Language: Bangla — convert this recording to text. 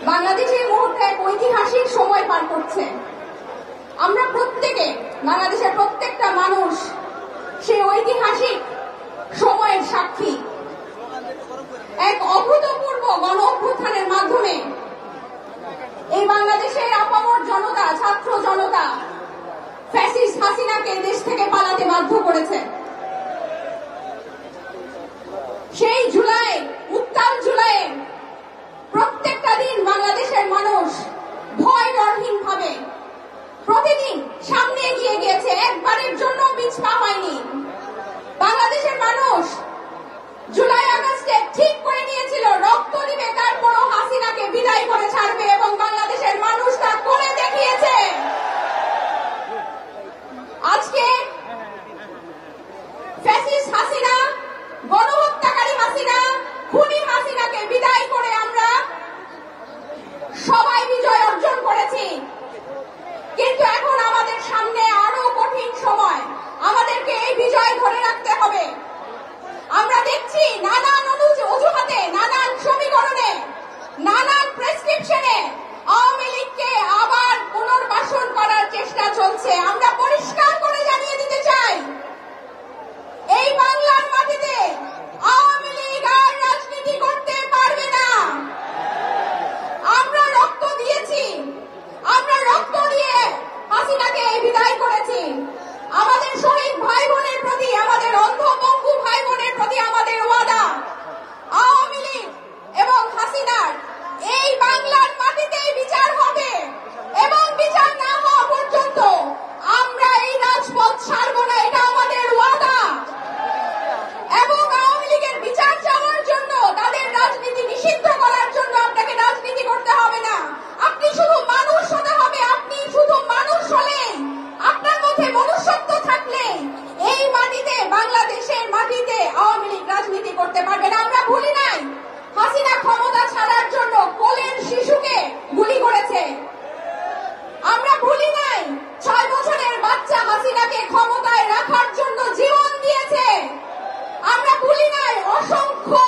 বাংলাদেশ এই মুহূর্তে এক ঐতিহাসিক সময় পার করছে। আমরা প্রত্যেকে, বাংলাদেশের প্রত্যেকটা মানুষ সেই ঐতিহাসিক সময়ের সাক্ষী। এক অভূতপূর্ব গণ অভ্যুত্থানের মাধ্যমে এই বাংলাদেশের আপামর জনতা, ছাত্র জনতা ফ্যাসিস্ট হাসিনাকে দেশ থেকে পালাতে বাধ্য করেছে। সেই জুলাই, উত্তাল জুলাইয়ে প্রত্যেকটা দিন বাংলাদেশের মানুষ ভয় ডরহীন ভাবে প্রতিদিন সামনে এগিয়ে গিয়েছে, একবারের জন্য পিছপা হয়নি। বাংলাদেশের মানুষ জুলাই আগস্টে ঠিক করে নিয়েছিল রক্ত দিবে, তারপরও হাসিনাকে বিদায় করে ছাড়বে, এবং বাংলাদেশের মানুষ তা করে দেখিয়েছে। আজকে ফ্যাসিস্ট হাসিনা, গণহত্যাকারী হাসিনা, খুনি হাসিনাকে বিদায় করে আমরা সবাই বিজয় অর্জন করেছি। কিন্তু এখন আমাদের সামনে আরো কঠিন সময়, আমাদেরকে এই বিজয় ধরে রাখতে হবে। আমরা দেখছি নানান অজুহাতে, নানান সমীকরণে, নানান প্রেসক্রিপশনে আওয়ামী লীগকে আবার পুনর্বাসন করার চেষ্টা চলছে। আমরা পরিষ্কার করে জানিয়ে দিতে চাই, এই বাংলার মাটিতে আওয়ামী লীগ আর রাজনীতি করতে পারবে না। আমরা রক্ত দিয়েছি, আমরা রক্ত দিয়ে হাসিনাকে বিদায় করেছি। আমাদের শহীদ ভাই বোনের প্রতি, আমাদের অন্ধ পঙ্গু ভাই বোনের প্রতি আমাদের ওয়াদা, আওয়ামী লীগ এবং হাসিনার এই বাংলার মাটিতেই বিচার হবে, এবং বিচার না হওয়া পর্যন্ত আমরা এই রাজপথ ছাড়ব না, এটা আমাদের ওয়াদা। এবং আওয়ামী লীগের বিচার চাওয়ার জন্য, তাদের রাজনীতি নিষিদ্ধ করার জন্য আপনাকে রাজনীতি করতে হবে না, আপনি শুধু মানুষ হতে হবে। আপনি শুধু মানুষ হলে, আপনার মধ্যে মনুষ্যত্ব থাকলে এই মাটিতে, বাংলাদেশের মাটিতে আওয়ামী লীগ রাজনীতি করতে পারবে না। আমরা ভুলি নাই হাসিনা ক্ষমতা ছাড়ার জন্য কোলের শিশুকে গুলি করেছে। আমরা ভুলি নাই 6 বছরের বাচ্চা হাসিনাকে ক্ষমতায় রাখার জন্য জীবন দিয়েছে। আমরা ভুলি নাই অসংখ্য